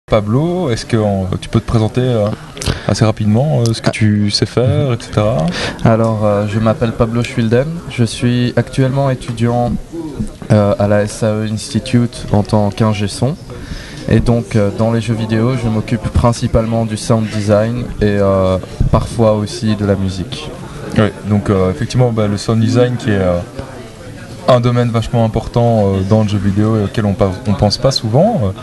Pablo, est-ce que tu peux te présenter assez rapidement ce que tu sais faire, etc. Alors, je m'appelle Pablo Schwilden, je suis actuellement étudiant à la SAE Institute en tant qu'ingé son. Et donc, dans les jeux vidéo, je m'occupe principalement du sound design et parfois aussi de la musique. Oui, donc effectivement, le sound design qui est un domaine vachement important dans le jeu vidéo et auquel on pense pas souvent.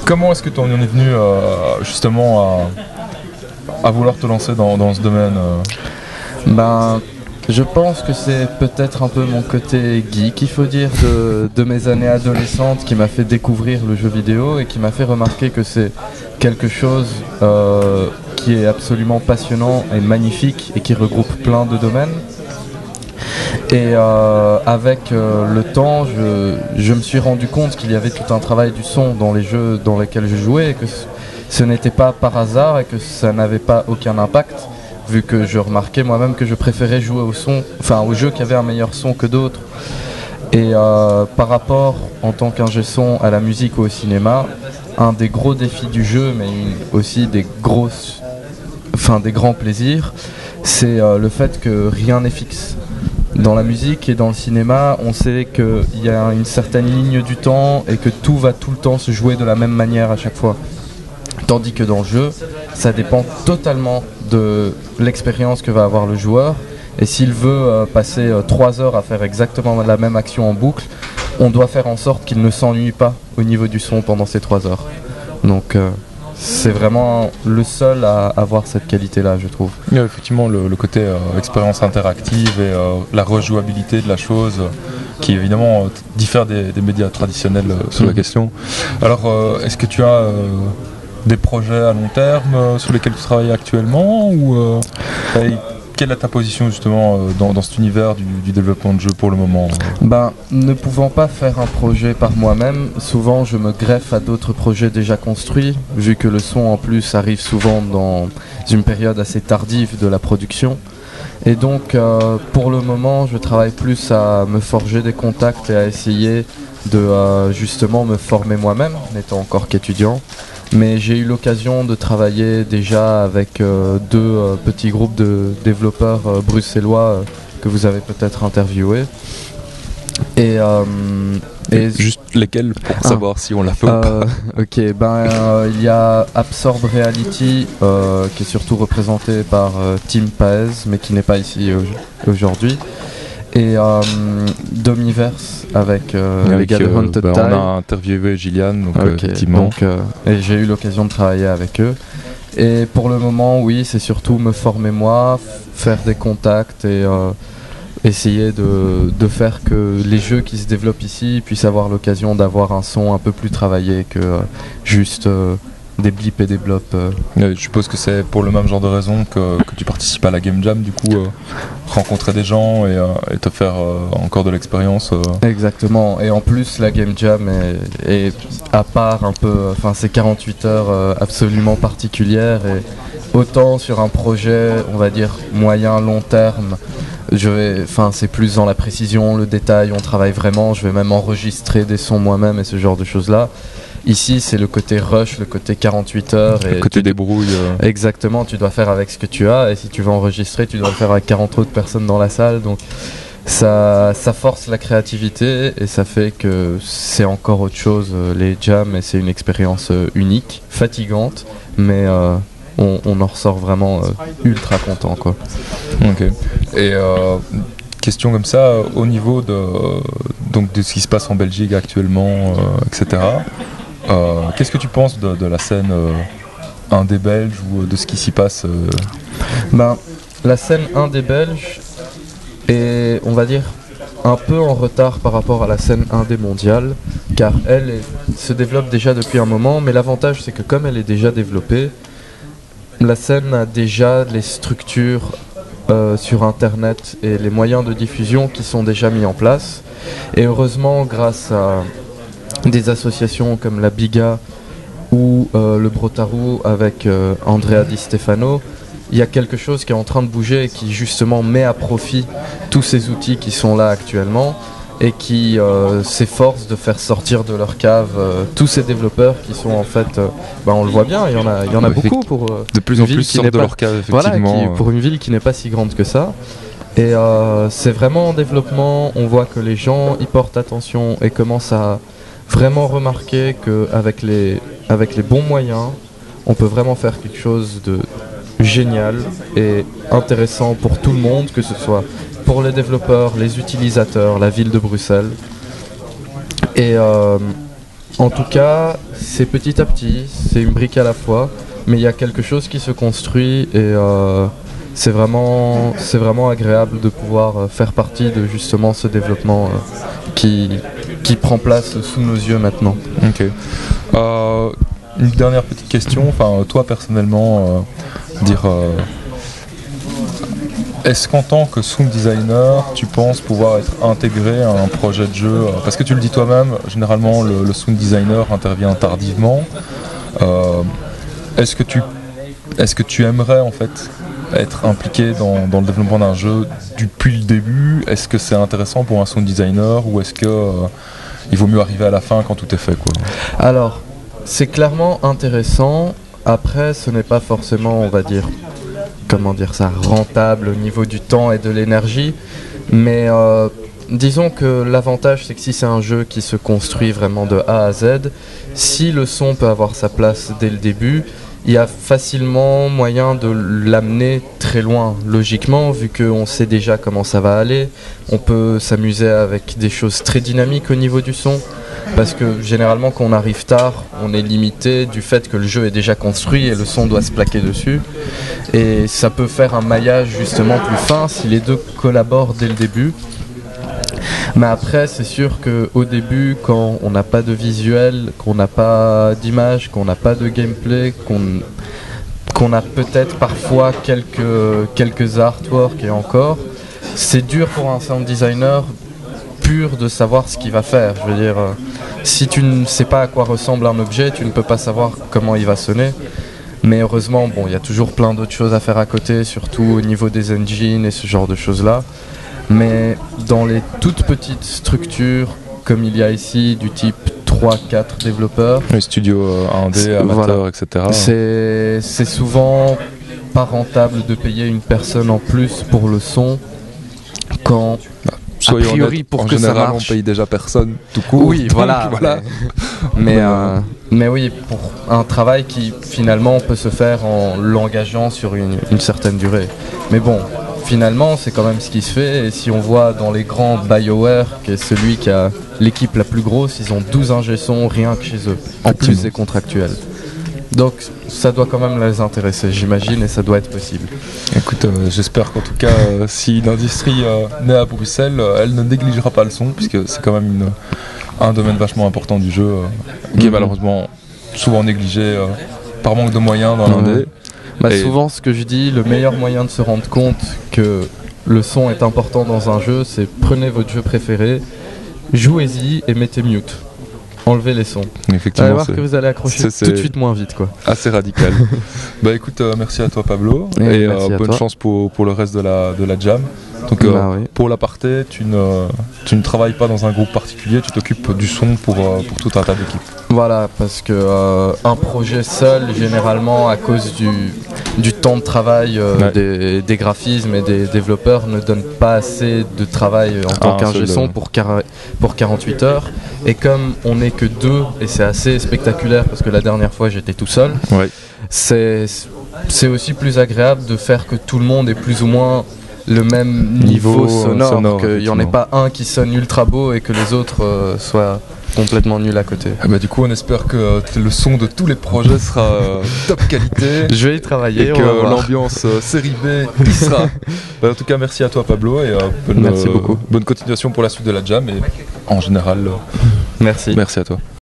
Comment est-ce que tu en es venu justement à vouloir te lancer dans ce domaine Je pense que c'est peut-être un peu mon côté geek, il faut dire, de mes années adolescentes qui m'a fait découvrir le jeu vidéo et qui m'a fait remarquer que c'est quelque chose qui est absolument passionnant et magnifique et qui regroupe plein de domaines. Et avec le temps, je me suis rendu compte qu'il y avait tout un travail du son dans les jeux dans lesquels je jouais et que ce n'était pas par hasard et que ça n'avait pas aucun impact, vu que je remarquais moi-même que je préférais jouer aux jeux qui avaient un meilleur son que d'autres. Et par rapport, en tant qu'ingé son, à la musique ou au cinéma, un des gros défis du jeu, mais aussi des grands plaisirs, c'est le fait que rien n'est fixe. Dans la musique et dans le cinéma, on sait qu'il y a une certaine ligne du temps et que tout va tout le temps se jouer de la même manière à chaque fois. Tandis que dans le jeu, ça dépend totalement de l'expérience que va avoir le joueur. Et s'il veut passer 3 heures à faire exactement la même action en boucle, on doit faire en sorte qu'il ne s'ennuie pas au niveau du son pendant ces 3 heures. Donc c'est vraiment le seul à avoir cette qualité-là, je trouve. Il y a effectivement le côté expérience interactive et la rejouabilité de la chose qui évidemment diffère des médias traditionnels sur la question. Alors, est-ce que tu as des projets à long terme sur lesquels tu travailles actuellement ou quelle est ta position justement dans cet univers du développement de jeux pour le moment Ne pouvant pas faire un projet par moi-même, souvent je me greffe à d'autres projets déjà construits, vu que le son en plus arrive souvent dans une période assez tardive de la production. Et donc pour le moment je travaille plus à me forger des contacts et à essayer de justement me former moi-même, n'étant encore qu'étudiant. Mais j'ai eu l'occasion de travailler déjà avec 2 petits groupes de développeurs bruxellois que vous avez peut-être interviewés. Et juste lesquels pour savoir si on l'a fait ou pas. Ok, il y a Absorb Reality qui est surtout représenté par Tim Paez mais qui n'est pas ici aujourd'hui. Et Domiverse avec les gars de Haunted Time. On a interviewé Gillian, donc effectivement. Et j'ai eu l'occasion de travailler avec eux. Et pour le moment, oui, c'est surtout me former moi, faire des contacts et essayer de faire que les jeux qui se développent ici puissent avoir l'occasion d'avoir un son un peu plus travaillé que juste des blips et des blops. Je suppose que c'est pour le même genre de raison que tu participes à la Game Jam, du coup, rencontrer des gens et te faire encore de l'expérience. Exactement, et en plus la Game Jam est à part un peu, c'est 48 heures absolument particulières, et autant sur un projet, on va dire, moyen-long terme, c'est plus dans la précision, le détail, on travaille vraiment, je vais même enregistrer des sons moi-même et ce genre de choses-là. Ici, c'est le côté rush, le côté 48 heures. Le côté débrouille. Exactement, tu dois faire avec ce que tu as. Et si tu veux enregistrer, tu dois le faire avec 40 autres personnes dans la salle. Donc ça force la créativité et ça fait que c'est encore autre chose, les jams. Et c'est une expérience unique, fatigante, mais on en ressort vraiment ultra content, quoi. Ok. Et question comme ça, au niveau de ce qui se passe en Belgique actuellement, etc. Qu'est-ce que tu penses de la scène indé belge ou de ce qui s'y passe La scène indé belge est, on va dire, un peu en retard par rapport à la scène indé mondiale, car elle se développe déjà depuis un moment, mais l'avantage c'est que comme elle est déjà développée, la scène a déjà les structures sur internet et les moyens de diffusion qui sont déjà mis en place, et heureusement grâce à des associations comme la Biga ou le Brotarou avec Andrea Di Stefano, il y a quelque chose qui est en train de bouger et qui justement met à profit tous ces outils qui sont là actuellement et qui s'efforcent de faire sortir de leur cave tous ces développeurs qui sont en fait, on le voit bien, il y en a beaucoup pour de plus en plus sortent de leur cave, effectivement. Voilà, pour une ville qui n'est pas si grande que ça. Et c'est vraiment en développement, on voit que les gens y portent attention et commencent à vraiment remarquer qu'avec les bons moyens, on peut vraiment faire quelque chose de génial et intéressant pour tout le monde, que ce soit pour les développeurs, les utilisateurs, la ville de Bruxelles. Et en tout cas, c'est petit à petit, c'est une brique à la fois, mais il y a quelque chose qui se construit et c'est vraiment agréable de pouvoir faire partie de justement ce développement qui prend place sous nos yeux maintenant. Ok. Une dernière petite question, toi personnellement, est-ce qu'en tant que sound designer, tu penses pouvoir être intégré à un projet de jeu? Parce que tu le dis toi-même, généralement le sound designer intervient tardivement. Est-ce que tu aimerais en fait être impliqué dans le développement d'un jeu depuis le début? Est-ce que c'est intéressant pour un sound designer ou est-ce que il vaut mieux arriver à la fin quand tout est fait, quoi? Alors, c'est clairement intéressant. Après, ce n'est pas forcément, on va dire, rentable au niveau du temps et de l'énergie. Mais disons que l'avantage, c'est que si c'est un jeu qui se construit vraiment de A à Z, si le son peut avoir sa place dès le début, il y a facilement moyen de l'amener très loin, logiquement, vu qu'on sait déjà comment ça va aller. On peut s'amuser avec des choses très dynamiques au niveau du son, parce que généralement quand on arrive tard, on est limité du fait que le jeu est déjà construit et le son doit se plaquer dessus. Et ça peut faire un maillage justement plus fin si les deux collaborent dès le début. Mais après, c'est sûr qu'au début, quand on n'a pas de visuel, qu'on n'a pas d'image, qu'on n'a pas de gameplay, qu'on a peut-être parfois quelques artworks et encore, c'est dur pour un sound designer pur de savoir ce qu'il va faire. Je veux dire, si tu ne sais pas à quoi ressemble un objet, tu ne peux pas savoir comment il va sonner. Mais heureusement, il y a toujours plein d'autres choses à faire à côté, surtout au niveau des engines et ce genre de choses-là. Mais dans les toutes petites structures, comme il y a ici, du type 3-4 développeurs, les studios 1D, amateurs, voilà, etc., c'est souvent pas rentable de payer une personne en plus pour le son quand, a priori, honnête, pour en que général, ça marche, on paye déjà personne tout court. Oui, voilà. Mais oui, pour un travail qui finalement peut se faire en l'engageant sur une certaine durée. Mais bon, finalement, c'est quand même ce qui se fait. Et si on voit dans les grands BioWare, qui est celui qui a l'équipe la plus grosse, ils ont 12 ingé son rien que chez eux, en plus des contractuels. Donc ça doit quand même les intéresser, j'imagine, et ça doit être possible. Écoute, j'espère qu'en tout cas, si l'industrie naît à Bruxelles, elle ne négligera pas le son, puisque c'est quand même un domaine vachement important du jeu, qui est malheureusement souvent négligé par manque de moyens dans l'indé. Souvent, ce que je dis, le meilleur moyen de se rendre compte que le son est important dans un jeu, c'est prenez votre jeu préféré, jouez-y et mettez mute. Enlevez les sons. Effectivement, allez voir que vous allez accrocher tout de suite moins vite, quoi. Assez radical. Écoute, merci à toi Pablo et bonne chance pour le reste de la jam. Donc oui. Pour l'aparté, tu ne travailles pas dans un groupe particulier, tu t'occupes du son pour tout un tas d'équipes. Voilà, parce que un projet seul, généralement, à cause du temps de travail des graphismes et des développeurs, ne donne pas assez de travail en tant qu'ingé son pour 48 heures. Et comme on n'est que deux, et c'est assez spectaculaire parce que la dernière fois j'étais tout seul, c'est aussi plus agréable de faire que tout le monde ait plus ou moins le même niveau sonore, qu'il n'y en ait pas un qui sonne ultra beau et que les autres soient complètement nuls à côté. Du coup, on espère que le son de tous les projets sera top qualité. Je vais y travailler. Et que l'ambiance série B y sera. En tout cas, merci à toi Pablo et merci beaucoup. Bonne continuation pour la suite de la jam et en général. Merci. Merci à toi.